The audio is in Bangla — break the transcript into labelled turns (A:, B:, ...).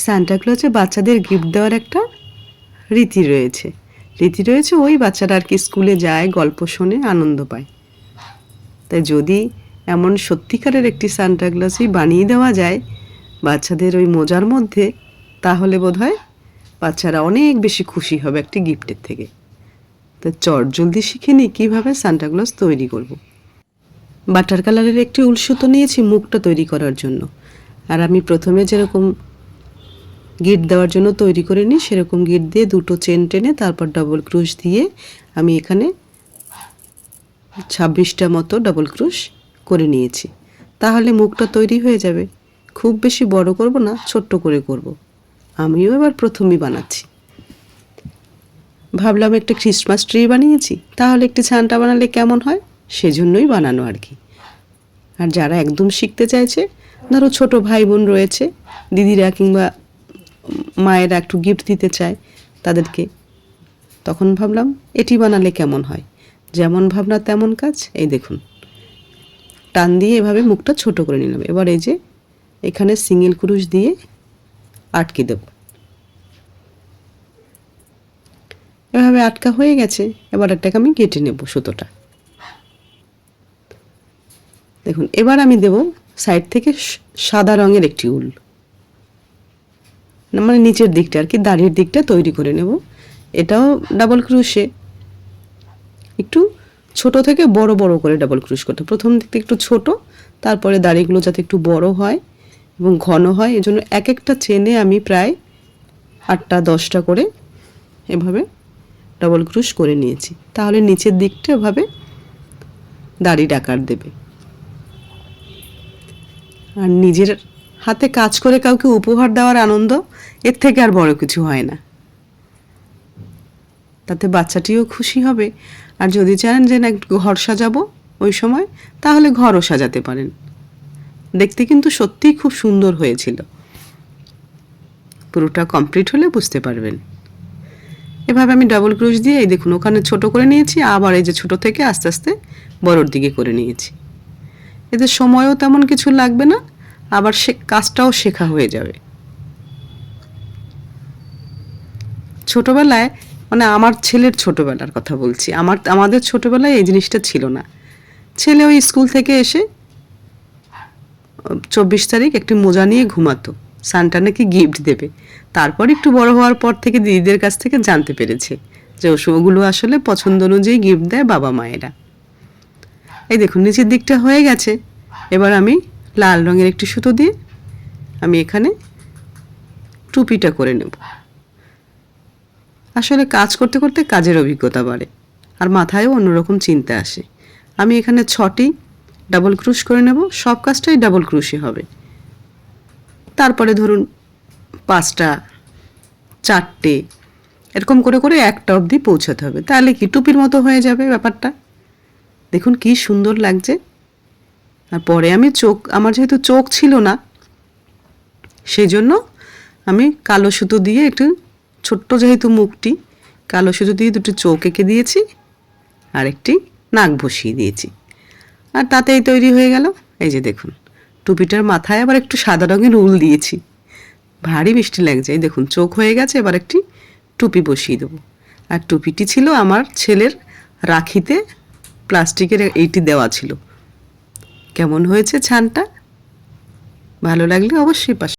A: সান্টা ক্লজে বাচ্চাদের গিফট দেওয়ার একটা রীতি রয়েছে। ওই বাচ্চারা আর কি স্কুলে যায়, গল্প শোনে, আনন্দ পায়। তাই যদি এমন সত্যিকারের একটি সান্টা ক্লজই বানিয়ে দেওয়া যায় বাচ্চাদের ওই মোজার মধ্যে, তাহলে বোধহয় বাচ্চারা অনেক বেশি খুশি হবে একটি গিফটের থেকে। তো জলদি শিখে নিই কীভাবে সান্টা ক্লজ তৈরি করব। বাটার কালারের একটি উল সুতো নিয়েছি মুখটা তৈরি করার জন্য। আর আমি প্রথমে যেরকম গিট দেওয়ার জন্য তৈরি করে নিই সেরকম গিট দিয়ে দুটো চেন টেনে তারপর ডাবল ক্রুশ দিয়ে আমি এখানে 26টা মতো ডাবল ক্রুশ করে নিয়েছি। তাহলে মুখটা তৈরি হয়ে যাবে। খুব বেশি বড় করব না, ছোট্ট করে করব। আমিও এবার প্রথমেই বানাচ্ছি। ভাবলাম একটা ক্রিসমাস ট্রি বানিয়েছি, তাহলে একটি সান্টা বানালে কেমন হয়, সেজন্যই বানানো আর কি। আর যারা একদম শিখতে চাইছে, ধরো ছোট ভাই বোন রয়েছে, দিদিরা কিংবা মায়েরা একটু গিফট দিতে চায় তাদেরকে, তখন ভাবলাম এটি বানালে কেমন হয়। যেমন ভাবনা তেমন কাজ। এই দেখুন, টান দিয়ে এভাবে মুখটা ছোট করে নিলাম। এবার এই যে এখানে সিঙ্গেল ক্রুশ দিয়ে আটকে দেব। এভাবে আটকা হয়ে গেছে। এবার এটাকে আমি কেটে নেব সুতোটা। দেখুন, এবার আমি দেব সাইড থেকে সাদা রঙের একটি উল, মানে নিচের দিকটা আর কি, দাড়ির দিকটা তৈরি করে নেব। এটাও ডাবল ক্রুশে, একটু ছোট থেকে বড় বড় করে ডাবল ক্রুশ করতে। প্রথম দিক থেকে একটু ছোট, তারপরে দাড়িগুলো যাতে একটু বড় হয় এবং ঘন হয়, এজন্য এক একটা চেনে আমি প্রায় 8টা 10টা করে এভাবে ডাবল ক্রুশ করে নিয়েছি। তাহলে নিচের দিকটা এভাবে দাড়ির আকার দেবে। আর নিজের হাতে কাজ করে কাউকে উপহার দেওয়ার আনন্দ এর থেকে আর বড় কিছু হয় না। তাতে বাচ্চাটিও খুশি হবে। আর যদি চান যে না একটু ঘর সাজাবো ওই সময়, তাহলে ঘরও সাজাতে পারেন। দেখতে কিন্তু সত্যিই খুব সুন্দর হয়েছিল। পুরোটা কমপ্লিট হলে বুঝতে পারবেন। এভাবে আমি ডাবল ক্রুশ দিয়ে এই দেখুন ওখানে ছোট করে নিয়েছি, আবার এই যে ছোট থেকে আস্তে আস্তে বড়র দিকে করে নিয়েছি। এতে সময়ও তেমন কিছু লাগবে না, আবার কাজটাও শেখা হয়ে যাবে। ছোটবেলায়, মানে আমার ছেলের ছোটবেলার কথা বলছি, আমাদের ছোটবেলায় এই জিনিসটা ছিল না। ছেলে ওই স্কুল থেকে এসে 24 তারিখ একটি মোজা নিয়ে ঘুমাতো, সান্টা নাকি গিফট দেবে। তারপর একটু বড় হওয়ার পর থেকে দিদিদের কাছ থেকে জানতে পেরেছে যে ওগুলো আসলে পছন্দ অনুযায়ী গিফট দেয় বাবা মায়েরা। এই দেখুন নিচের দিকটা হয়ে গেছে। এবার আমি লাল রঙের একটি সুতো দিয়ে আমি এখানে টুপিটা করে নেব। আসলে কাজ করতে করতে কাজের অভিজ্ঞতা বাড়ে আর মাথায়ও অন্যরকম চিন্তা আসে। আমি এখানে 6টি ডাবল ক্রুশ করে নেব। সব কাজটাই ডাবল ক্রুশে হবে। তারপরে ধরুন 5টা 4টে এরকম করে করে 1টা অবধি পৌঁছাতে হবে। তাহলে কি টুপির মতো হয়ে যাবে ব্যাপারটা। দেখুন কি সুন্দর লাগছে। আর পরে আমি আমার যেহেতু চোখ ছিল না, সেই জন্য আমি কালো সুতো দিয়ে একটু ছোট্ট, যেহেতু মুখটি, কালো সুতো দিয়ে দুটো চোখ এঁকে দিয়েছি আর একটি নাক বসিয়ে দিয়েছি। আর তাতেই তৈরি হয়ে গেল। এই যে দেখুন টুপিটার মাথায় আবার একটু সাদা রঙের উল দিয়েছি, ভারী মিষ্টি লাগছে। এই দেখুন চোখ হয়ে গেছে। এবার একটি টুপি বসিয়ে দেবো। আর টুপিটি ছিল আমার ছেলের রাখিতে প্লাস্টিকের এইটি দেওয়া ছিল। কেমন হয়েছে ছানটা? ভালো লাগলে অবশ্যই পাশে